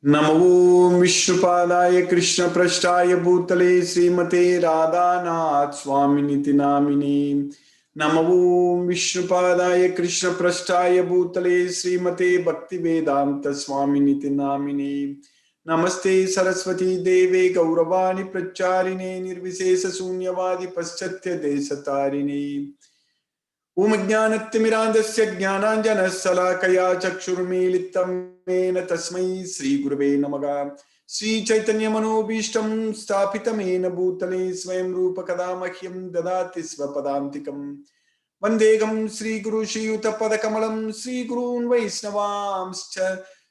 नमो विष्णुपादाय कृष्णपृष्ठाय भूतले श्रीमते राधानाथ स्वामिनिति नामिने। नमो विष्णुपादाय कृष्णपृष्ठाय भूतले श्रीमते भक्तिवेदांत स्वामिनिति नामिने। नमस्ते सरस्वती देवे गौरवाणी प्रचारिणे निर्विशेष शून्यवादी पश्चात्य देशतारिणे। ओम ज्ञानतिमिरान्धस्य ज्ञानाञ्जनशलाकया चक्षुर्मीलितं येन तस्मै श्रीगुरवे नमः। श्रीचैतन्यमनोभीष्टं स्थापितमेन भूतले स्वयं रूपकदा मह्यं ददाति स्वपदान्तिकम्। वन्देऽहं श्रीगुरु श्रीयुतपदकमलं श्रीगुरून् वैष्णवांश्च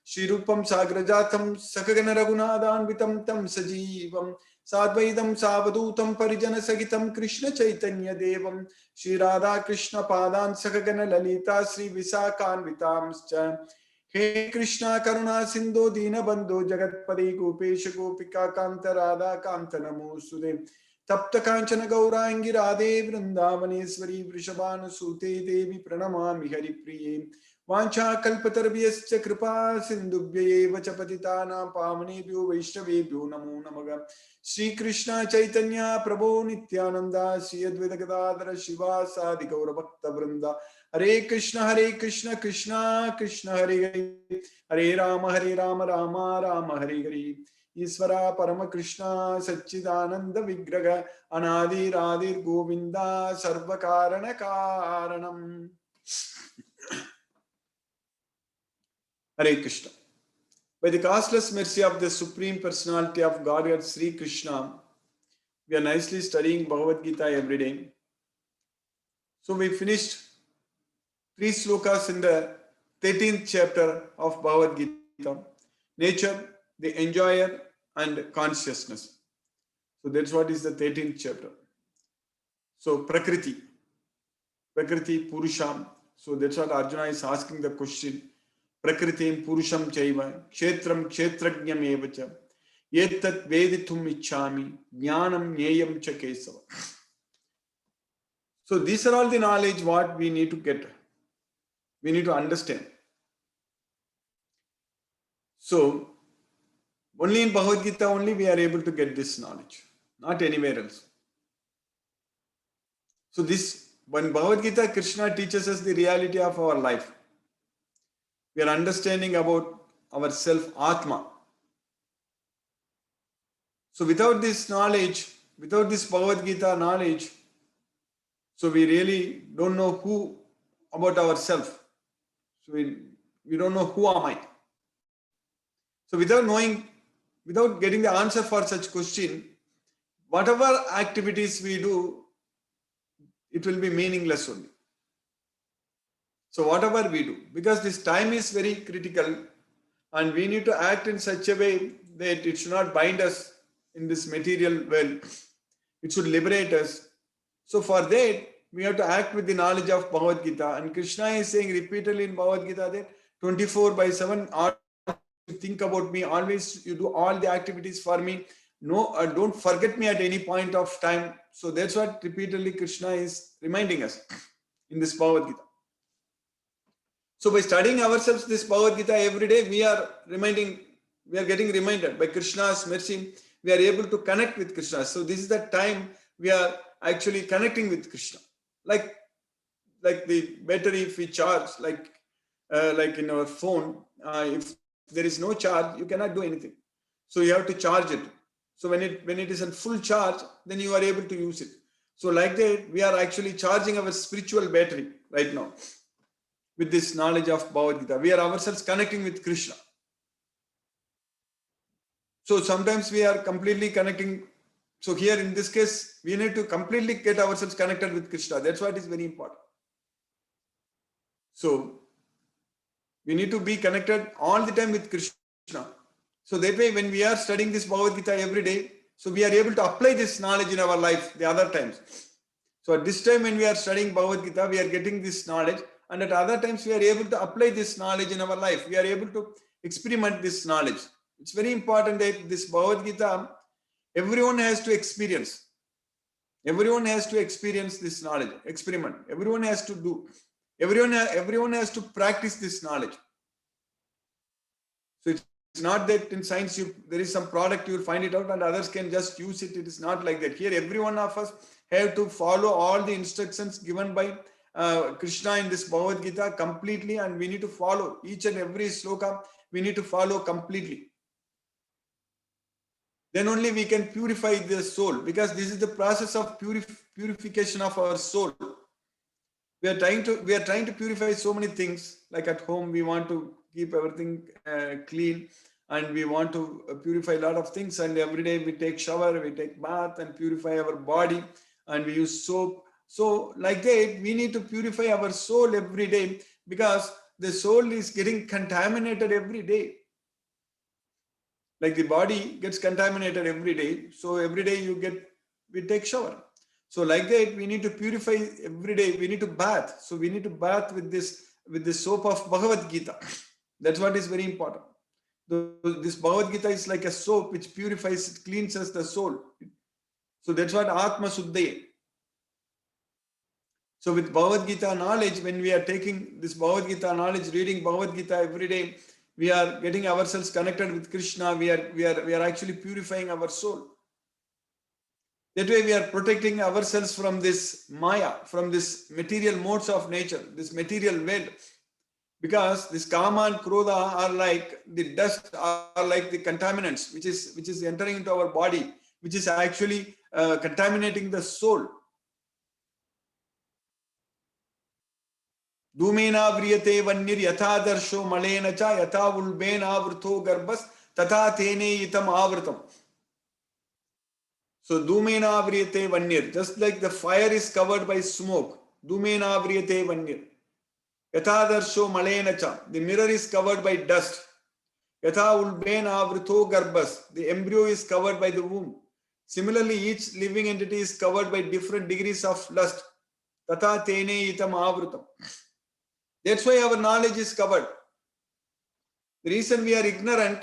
श्रीरूपं साग्रजातं सकगण रघुनाथान्वितं तं सजीवं साद्वैतं सावधूतं परिजनसहितं कृष्ण चैतन्य देवं श्री राधा कृष्ण पादान् सकगण ललिता श्री विशाखान्वितांश्च। हे कृष्णा करुणा सिंधु दीनबंधो जगत्पते गोपेश गोपिका कांत राधा कांत नमोस्तुते। तप्त कांचन गौरांगी राधे वृंदावनेश्वरी वृषभानुसूते देवी प्रणमामि हरिप्रिये। वाञ्छाकल्पतरुभ्यश्च कृपा सिन्धुभ्यैव च पतितानां पावनेभ्यो वैष्णवेभ्यो नमो नमः। श्री कृष्ण चैतन्य प्रभो नित्यानंद श्री अद्वैत गदाधर शिवासादि गौर भक्त वृंदा। हरे कृष्ण कृष्ण कृष्ण हरे हरे हरे राम राम राम हरे हरे। ईश्वरा परम कृष्ण सच्चिदानंद विग्रह अनादिरादिर गोविंदा सर्व कारण कारणम। हरे Krishna. By the costless mercy of the Supreme Personality of Godhead Sri Krishna, we are nicely studying Bhagavad Gita every day. So we finished 3 slokas in the 13th chapter of Bhagavad Gita, nature, the enjoyer and consciousness. So that's what is the 13th chapter. So Prakriti, Purusham. So that's what Arjuna is asking the question. Prakritim Purusham Chaiva, Kshetram Kshetrajnam Evacha, Yetat Veditum Ichami, Jnanam Nyayam Cha Kesava. So these are all the knowledge what we need to get. We need to understand. So only in Bhagavad Gita only we are able to get this knowledge, not anywhere else. So this, when Bhagavad Gita, Krishna teaches us the reality of our life. We are understanding about our self Atma. So without this knowledge, without this Bhagavad Gita knowledge, so we really don't know who about ourselves. So we don't know who am I. So without knowing, without getting the answer for such question, whatever activities we do, it will be meaningless only. So whatever we do, because this time is very critical and we need to act in such a way that it should not bind us in this material world. It should liberate us. So for that, we have to act with the knowledge of Bhagavad Gita. And Krishna is saying repeatedly in Bhagavad Gita that 24/7, you think about me, always you do all the activities for me. No, don't forget me at any point of time. So that's what repeatedly Krishna is reminding us in this Bhagavad Gita. So by studying ourselves this Bhagavad Gita every day, we are getting reminded by Krishna's mercy, we are able to connect with Krishna. So this is the time we are actually connecting with Krishna. Like the battery, if we charge, like in our phone, if there is no charge, you cannot do anything. So you have to charge it. So when it is in full charge, then you are able to use it. So like that, we are actually charging our spiritual battery right now with this knowledge of Bhagavad Gita. We are ourselves connecting with Krishna. So sometimes we are completely connecting. So here in this case, we need to completely get ourselves connected with Krishna. That's what is very important. So we need to be connected all the time with Krishna. So that way, when we are studying this Bhagavad Gita every day, so we are able to apply this knowledge in our life the other times. So at this time when we are studying Bhagavad Gita, we are getting this knowledge, and at other times we are able to apply this knowledge in our life. We are able to experiment this knowledge. It's very important that this Bhagavad Gita, everyone has to experience. Everyone has to experience this knowledge, experiment. Everyone has to do. Everyone has to practice this knowledge. So it's not that in science there is some product, you will find it out and others can just use it. It is not like that. Here, every one of us have to follow all the instructions given by Krishna in this Bhagavad Gita completely, and we need to follow each and every sloka. We need to follow completely. Then only we can purify the soul, because this is the process of purification of our soul. We are trying to purify so many things. Like at home, we want to keep everything clean, and we want to purify a lot of things. And every day we take shower, we take bath, and purify our body, and we use soap. So like that, we need to purify our soul every day, because the soul is getting contaminated every day. Like the body gets contaminated every day. So every day we take shower. So like that, we need to purify every day. We need to bath. So we need to bath with the soap of Bhagavad Gita. That's what is very important. This Bhagavad Gita is like a soap which purifies, cleanses the soul. So that's what Atma Suddhaya. So with Bhagavad Gita knowledge, when we are taking this Bhagavad Gita knowledge, reading Bhagavad Gita every day, we are getting ourselves connected with Krishna. We are actually purifying our soul. That way we are protecting ourselves from this Maya, from this material modes of nature, this material world. Because this Kama and Krodha are like the dust, are like the contaminants, which is entering into our body, which is actually contaminating the soul. Dhumena vriyate vannir yatha darsho malena cha yatha ulbena avrto garbhas tatha tene itam avritam. So dhumena vriyate vannir, just like the fire is covered by smoke. Dhumena vriyate vannir. Yatha darsho malena cha, the mirror is covered by dust. Yatha ulbena avrto garbhas, the embryo is covered by the womb. Similarly, each living entity is covered by different degrees of lust. Tatha tene itam avritam. That's why our knowledge is covered. The reason we are ignorant,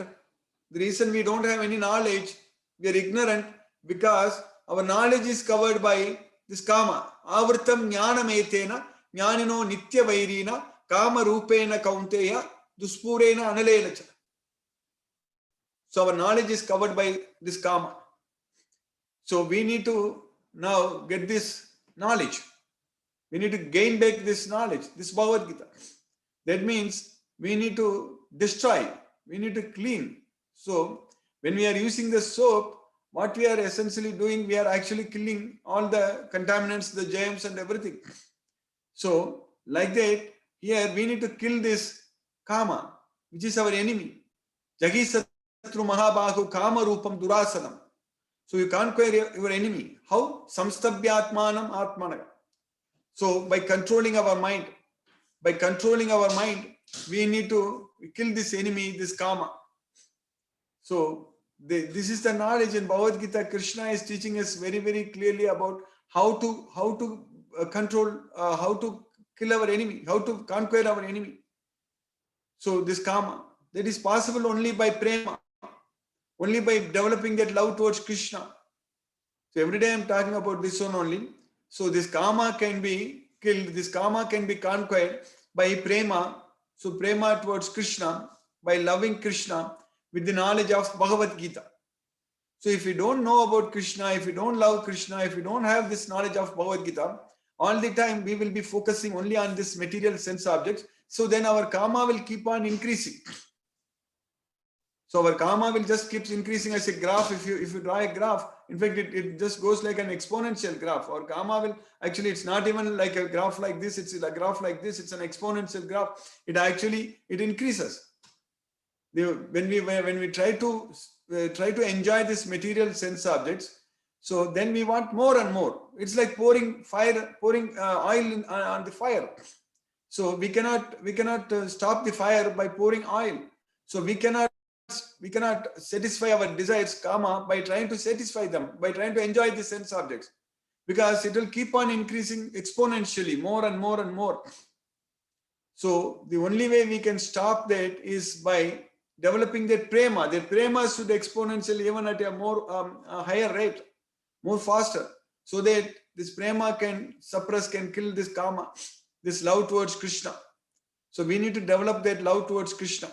the reason we don't have any knowledge, we are ignorant because our knowledge is covered by this Kama. Avritam jnanam etena jnanino nitya vairina kama rupena kaunteya duspurena analena cha. So our knowledge is covered by this Kama. So we need to now get this knowledge. We need to gain back this knowledge, this Bhagavad Gita. That means we need to destroy, we need to clean. So when we are using the soap, what we are essentially doing, we are actually killing all the contaminants, the germs and everything. So like that, here we need to kill this Kama, which is our enemy. Jagi Satru Mahabahu Kama Rupam Durasanam. So you conquer your enemy. How? Samstabhyatmanam Atmanaga. So by controlling our mind, we need to kill this enemy, this Kama. So this is the knowledge in Bhagavad Gita. Krishna is teaching us very, very clearly about how to control, how to kill our enemy, how to conquer our enemy. So this Kama, that is possible only by prema, only by developing that love towards Krishna. So every day I'm talking about this one only. So this Kama can be killed, this Kama can be conquered by prema. So prema towards Krishna, by loving Krishna with the knowledge of Bhagavad Gita. So if you don't know about Krishna, if you don't love Krishna, if you don't have this knowledge of Bhagavad Gita, all the time we will be focusing only on this material sense objects. So then our Kama will keep on increasing. So our Kama will just keep increasing as a graph. If you draw a graph, in fact, it just goes like an exponential graph. Our Kama will, actually, it's not even like a graph like this. It's a graph like this. It's an exponential graph. It increases. When we try to enjoy this material sense objects, so then we want more and more. It's like pouring oil on the fire. So we cannot stop the fire by pouring oil. So we cannot satisfy our desires, Kama, by trying to satisfy them, by trying to enjoy the sense objects, because it will keep on increasing exponentially, more and more and more. So the only way we can stop that is by developing that prema. That prema should exponentially, even at a more higher rate, more faster, so that this prema can suppress, can kill this Kama, this love towards Krishna. So we need to develop that love towards Krishna.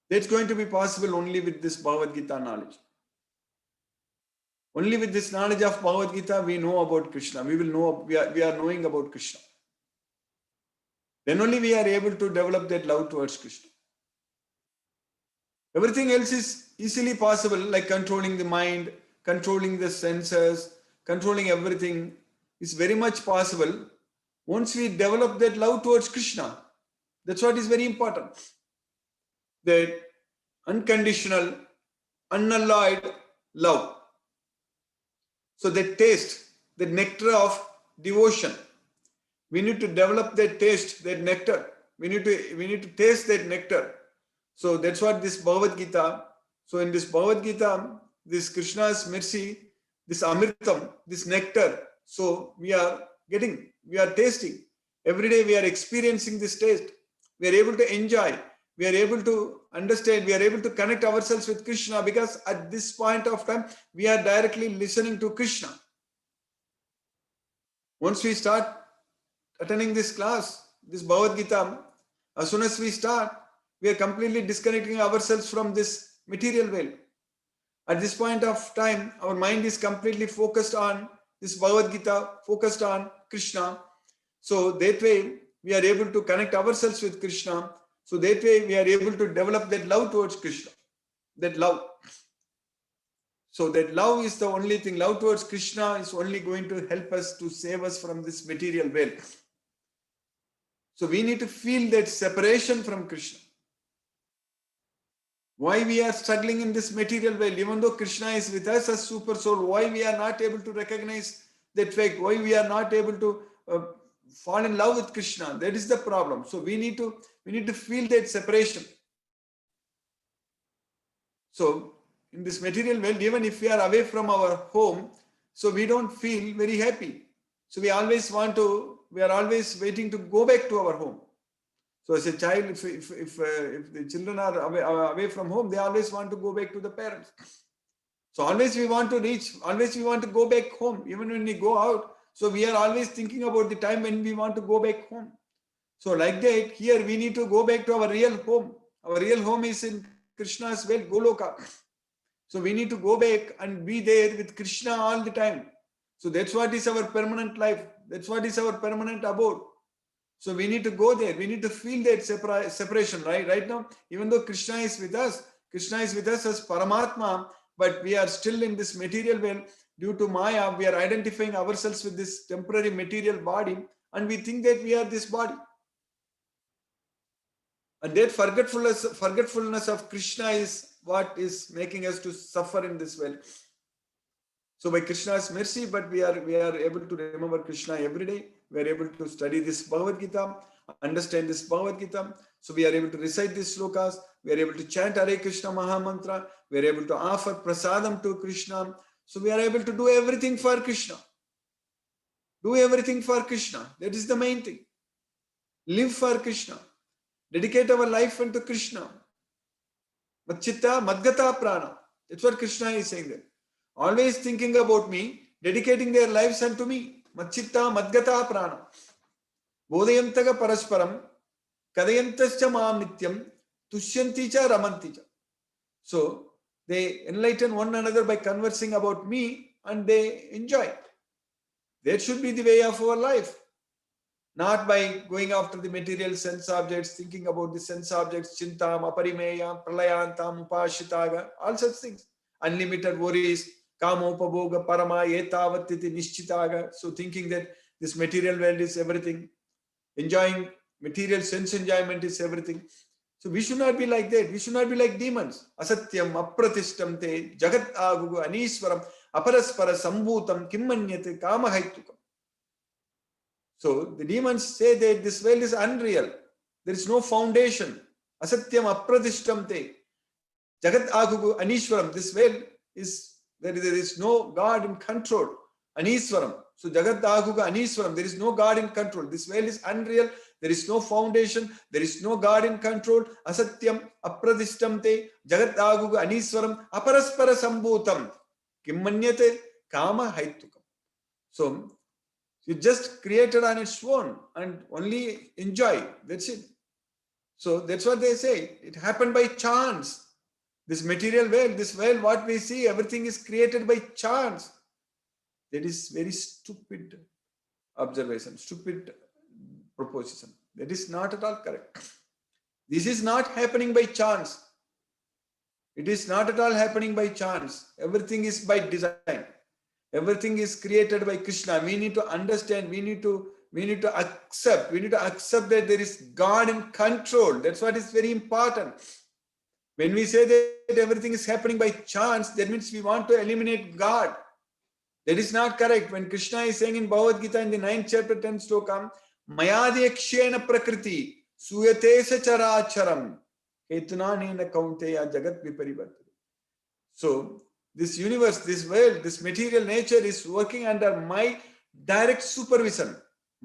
That's going to be possible only with this Bhagavad Gita knowledge. Only with this knowledge of Bhagavad Gita, we know about Krishna. We will know, we are knowing about Krishna. Then only we are able to develop that love towards Krishna. Everything else is easily possible, like controlling the mind, controlling the senses, controlling everything is very much possible once we develop that love towards Krishna. That's what is very important. That unconditional, unalloyed love. So that taste, the nectar of devotion. We need to develop that taste, that nectar. We need to taste that nectar. So that's what this Bhagavad Gita. So in this Bhagavad Gita, this Krishna's mercy, this Amritam, this nectar. So we are tasting. Every day we are experiencing this taste. We are able to enjoy. We are able to understand. We are able to connect ourselves with Krishna because at this point of time, we are directly listening to Krishna. Once we start attending this class, this Bhagavad Gita, as soon as we start, we are completely disconnecting ourselves from this material world. At this point of time, our mind is completely focused on this Bhagavad Gita, focused on Krishna. So that way, we are able to connect ourselves with Krishna. So that way, we are able to develop that love towards Krishna. That love. So that love is the only thing. Love towards Krishna is only going to help us to save us from this material world. So we need to feel that separation from Krishna. Why we are struggling in this material world, even though Krishna is with us as super soul, why we are not able to recognize that fact, why we are not able to fall in love with Krishna. That is the problem. So we need to feel that separation. So in this material world, even if we are away from our home, so we don't feel very happy. So we are always waiting to go back to our home. So as a child, if the children are away from home, they always want to go back to the parents. So always we want to go back home. Even when we go out, so we are always thinking about the time when we want to go back home. So like that, here we need to go back to our real home. Our real home is in Krishna's well, Goloka. So we need to go back and be there with Krishna all the time. So that's what is our permanent life. That's what is our permanent abode. So we need to go there. We need to feel that separation, right? Right now, even though Krishna is with us as Paramatma, but we are still in this material world. Due to Maya, we are identifying ourselves with this temporary material body, and we think that we are this body. And that forgetfulness of Krishna is what is making us to suffer in this world. So by Krishna's mercy, but we are able to remember Krishna every day. We are able to study this Bhagavad Gita, understand this Bhagavad Gita. So we are able to recite these slokas. We are able to chant Hare Krishna Maha Mantra. We are able to offer prasadam to Krishna. So we are able to do everything for Krishna. Do everything for Krishna. That is the main thing. Live for Krishna. Dedicate our life unto Krishna. Machchitta Madgata Prana. That's what Krishna is saying there. Always thinking about me, dedicating their lives unto me. Machchitta Madgata Prana. Bodhayantaga Parasparam. Kadayantascha Maam Nityam. Tushyanticha Ramanticha. So they enlighten one another by conversing about me and they enjoy. That should be the way of our life. Not by going after the material sense objects, thinking about the sense objects, chintam, aparimeya, pralayantam, upashitaga, all such things. Unlimited worries, kamopaboga, parama, etavatiti, nishchitaga. So thinking that this material world is everything, enjoying material sense enjoyment is everything. So we should not be like that. We should not be like demons. Asatyam, apratishtam te, jagat agugu, aniswaram, aparaspara, sambhutam, kimmanyate, kamahaitukam. So the demons say that this world is unreal. There is no foundation. Asatyam apradishtam te. Jagat agugu aniswaram. This world is, there is no God in control. Aniswaram. So Jagat agugu aniswaram. There is no God in control. This world is unreal. There is no foundation. There is no God in control. Asatyam apradishtam te. Jagat agugu aniswaram. Aparaspara sambhutam. Kimmanyate kama haitukam. So you just created on its own and only enjoy. That's it. So that's what they say. It happened by chance. This material world, this world, what we see, everything is created by chance. That is very stupid observation, stupid proposition. That is not at all correct. This is not happening by chance. It is not at all happening by chance. Everything is by design. Everything is created by Krishna. We need to understand, we need to accept that there is God in control. That's what is very important. When we say that everything is happening by chance, that means we want to eliminate God. That is not correct. When Krishna is saying in Bhagavad Gita in the 9th chapter 10th slokam, Mayadhyakshena prakriti suyatesa characharam ketunanena kaunteya jagat viparivartati. So this universe, this world, this material nature is working under my direct supervision.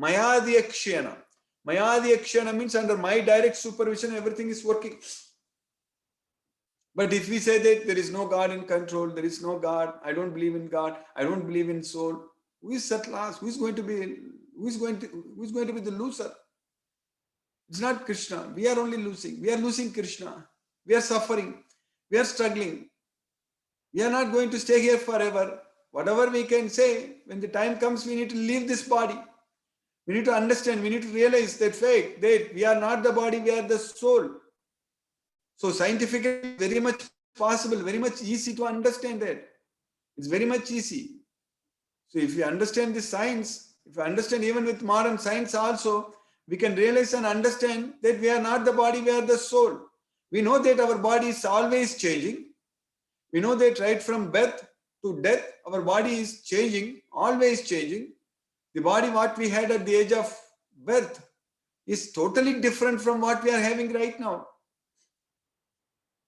Mayadhyakshena. Mayadhyakshena means under my direct supervision, everything is working. But if we say that there is no God in control, there is no God, I don't believe in God, I don't believe in soul, who is at last? Who is going to be the loser? It's not Krishna. We are only losing. We are losing Krishna. We are suffering. We are struggling. We are not going to stay here forever. Whatever we can say, when the time comes, we need to leave this body. We need to understand, we need to realize that fact, that we are not the body, we are the soul. So scientifically, very much possible, very much easy to understand that. It's very much easy. So if you understand the science, if you understand even with modern science also, we can realize and understand that we are not the body, we are the soul. We know that our body is always changing. We know that right from birth to death, our body is changing, always changing. The body what we had at the age of birth is totally different from what we are having right now.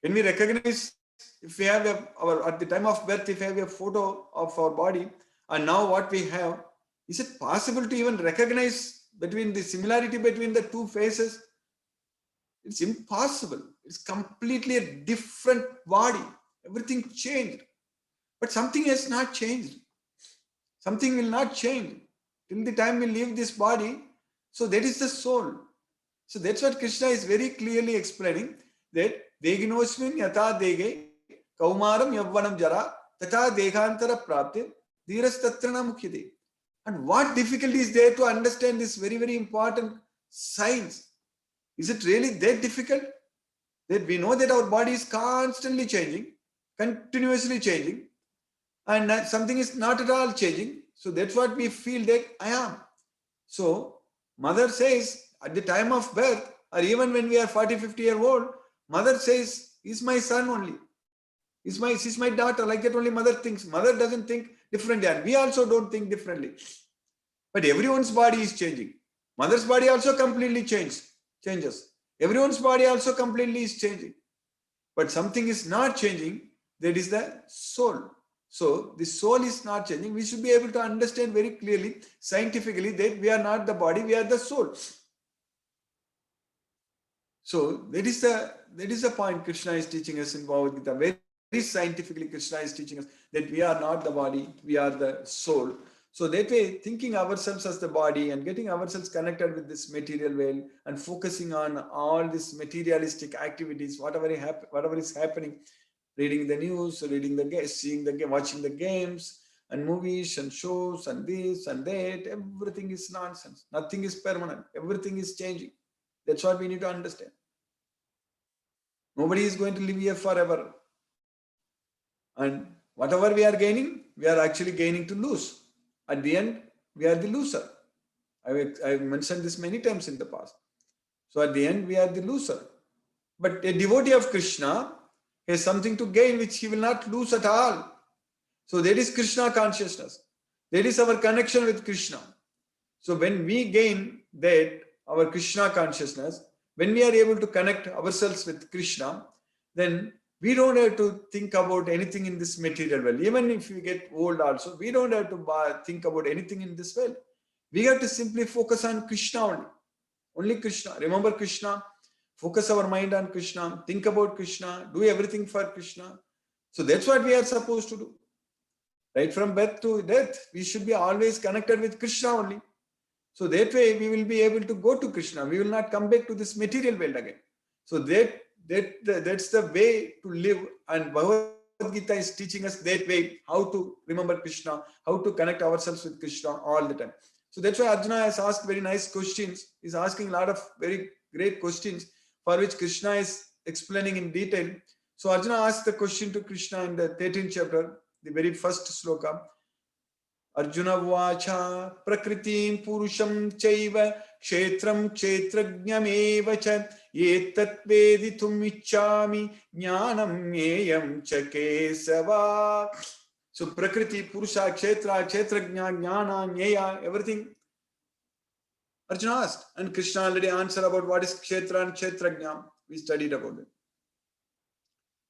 When we recognize, if we have at the time of birth, if we have a photo of our body and now what we have, is it possible to even recognize between the similarity between the two faces? It's impossible. It's completely a different body. Everything changed. But something has not changed. Something will not change till the time we leave this body. So that is the soul. So that's what Krishna is very clearly explaining, that Deginosmin yata dege kaumaram yavvanam jara tata degantara prapte dhirastatrana mukhyate. And what difficulty is there to understand this very, very important science? Is it really that difficult? That we know that our body is constantly changing, continuously changing, and something is not at all changing. So that's what we feel that I am. So mother says at the time of birth, or even when we are 40, 50 years old, mother says, is my son only. Is my daughter. Like that only mother thinks. Mother doesn't think differently. And we also don't think differently. But everyone's body is changing. Mother's body also completely changes. Everyone's body also completely is changing. But something is not changing. That is the soul. So the soul is not changing. We should be able to understand very clearly, scientifically, that we are not the body, we are the soul. So that is the point Krishna is teaching us in Bhagavad Gita. Very scientifically, Krishna is teaching us that we are not the body, we are the soul. So that way, thinking ourselves as the body and getting ourselves connected with this material world and focusing on all these materialistic activities, whatever is happening, reading the news, reading the seeing the game, watching the games and movies and shows and this and that, everything is nonsense. Nothing is permanent. Everything is changing. That's what we need to understand. Nobody is going to live here forever. And whatever we are gaining, we are actually gaining to lose. At the end, we are the loser. I've mentioned this many times in the past. So at the end, we are the loser. But a devotee of Krishna has something to gain which he will not lose at all. So that is Krishna consciousness. That is our connection with Krishna. So when we gain that, our Krishna consciousness, when we are able to connect ourselves with Krishna, then we don't have to think about anything in this material world. Even if we get old also, we don't have to think about anything in this world. We have to simply focus on Krishna only. Only Krishna. Remember Krishna. Focus our mind on Krishna. Think about Krishna. Do everything for Krishna. So that's what we are supposed to do. Right from birth to death, we should be always connected with Krishna only. So that way we will be able to go to Krishna. We will not come back to this material world again. So that that's the way to live. And Bhagavad Gita is teaching us that way, how to remember Krishna, how to connect ourselves with Krishna all the time. So that's why Arjuna has asked very nice questions. He's asking a lot of very great questions for which Krishna is explaining in detail. So Arjuna asked the question to Krishna in the 13th chapter, the very first sloka. Arjuna vacha prakritim purusham chaiva kshetram kshetrajnameva cha etat veditum ichchami jnanam nyeyam cha kesava. So prakriti, purusha, kshetra, kshetrajna, jnana, nyeya, everything Arjuna asked. And Krishna already answered about what is kshetra and kshetrajna. We studied about it.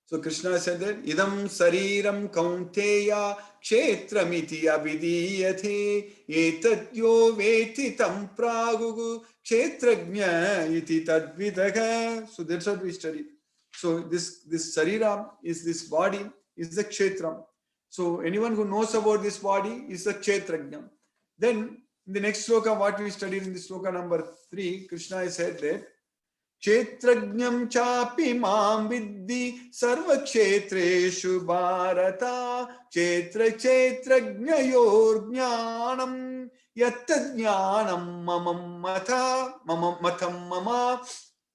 So Krishna said that idam sariram kaunteya kshetramiti abhidiyate etatyo veti tam pragugu kshetrajna iti tadvidaha. So that's what we studied. So this sarira is this body, is the kshetram. So anyone who knows about this body is the kshetrajna. Then in the next sloka, what we studied in the sloka number 3, Krishna has said that Kshetrajnam chapi mam viddhi sarva kshetreshu bharata kshetra kshetrajnayor jnanam yatta jnanam mamam matam mama.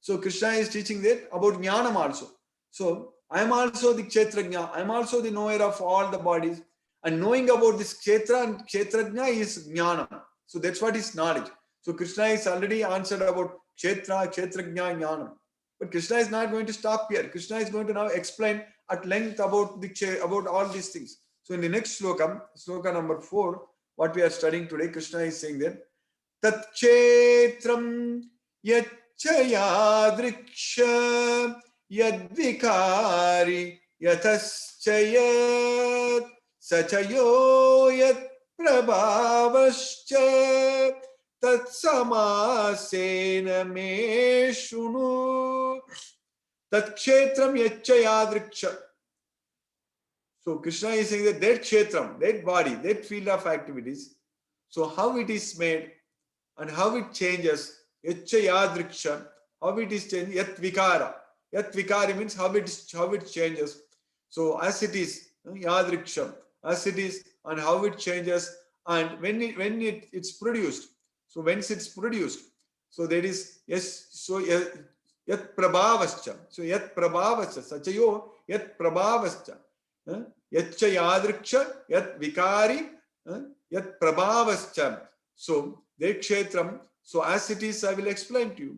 So Krishna is teaching that about jnanam also. So I am also the kshetrajna, I am also the knower of all the bodies, and knowing about this kshetra and kshetrajna is jnanam. So that's what is knowledge. So Krishna is already answered about Kshetra, Kshetrajna, Jnanam. But Krishna is not going to stop here. Krishna is going to now explain at length about all these things. So in the next sloka, sloka number 4, what we are studying today, Krishna is saying that Tat Kshetram Yachayadriksha Yadvikari Yataschayat Sachayo Yat Prabhavascha Tatsamasena me shunu tat kshetram yachayadriksha. So Krishna is saying that kshetram, that body, that field of activities, so how it is made and how it changes, yachayadriksha, how it is changed, yat vikara. Yat vikari means how it changes. So as it is, yadriksha, as it is and how it changes, and when it's produced. So once it's produced, so there is yat prabhavascha. So yat prabhavascha, sachayo yat prabhavascha, yatcha yadriksha, yat vikari, yat prabhavascha. So that kshetram, so as it is, I will explain to you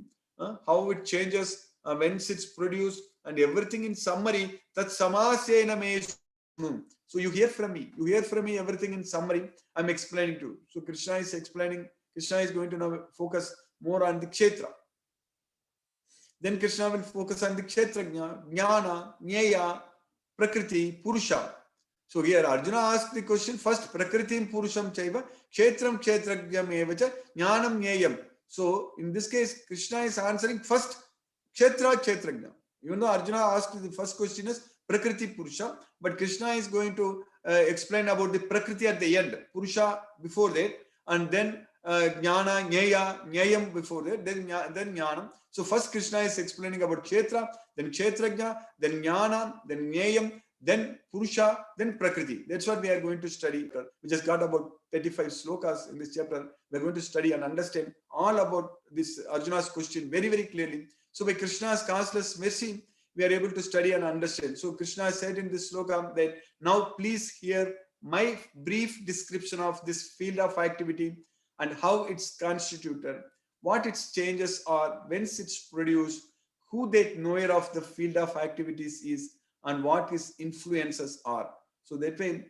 how it changes once it's produced and everything in summary. That samasena me. So you hear from me everything in summary. I'm explaining to you. So Krishna is explaining. Krishna is going to now focus more on the kshetra. Then Krishna will focus on the kshetrajna, jnana, nyeya, prakriti, purusha. So here Arjuna asked the question first, prakritim purusham chaiva, kshetram kshetrajnam evacha, jnanam nyeyam. So in this case, Krishna is answering first kshetra kshetrajna. Even though Arjuna asked the first question is prakriti purusha, but Krishna is going to explain about the prakriti at the end, purusha before that, and then jnana, nyayam before that, then jnanam. So first Krishna is explaining about kshetra, then kshetrajna, then jnana, then nyayam, then purusha, then prakriti. That's what we are going to study. We just got about 35 slokas in this chapter. We're going to study and understand all about this Arjuna's question very, very clearly. So by Krishna's causeless mercy, we are able to study and understand. So Krishna said in this sloka that now please hear my brief description of this field of activity and how it's constituted, what its changes are, whence it's produced, who that knower of the field of activities is, and what its influences are. So that way,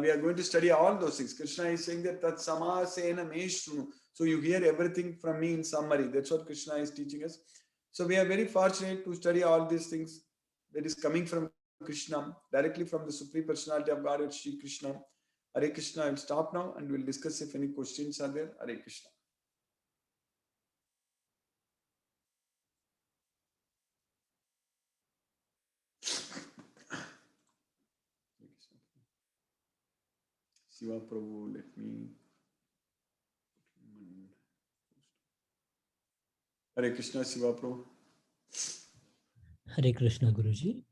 we are going to study all those things. Krishna is saying that samasena me shrunu. So you hear everything from me in summary. That's what Krishna is teaching us. So we are very fortunate to study all these things that is coming from Krishna, directly from the Supreme Personality of Godhead, Shri Krishna. Hare Krishna. I will stop now and we'll discuss if any questions are there. Hare Krishna. Shiva Prabhu, let me. Hare Krishna, Shiva Prabhu. Hare Krishna, Guruji.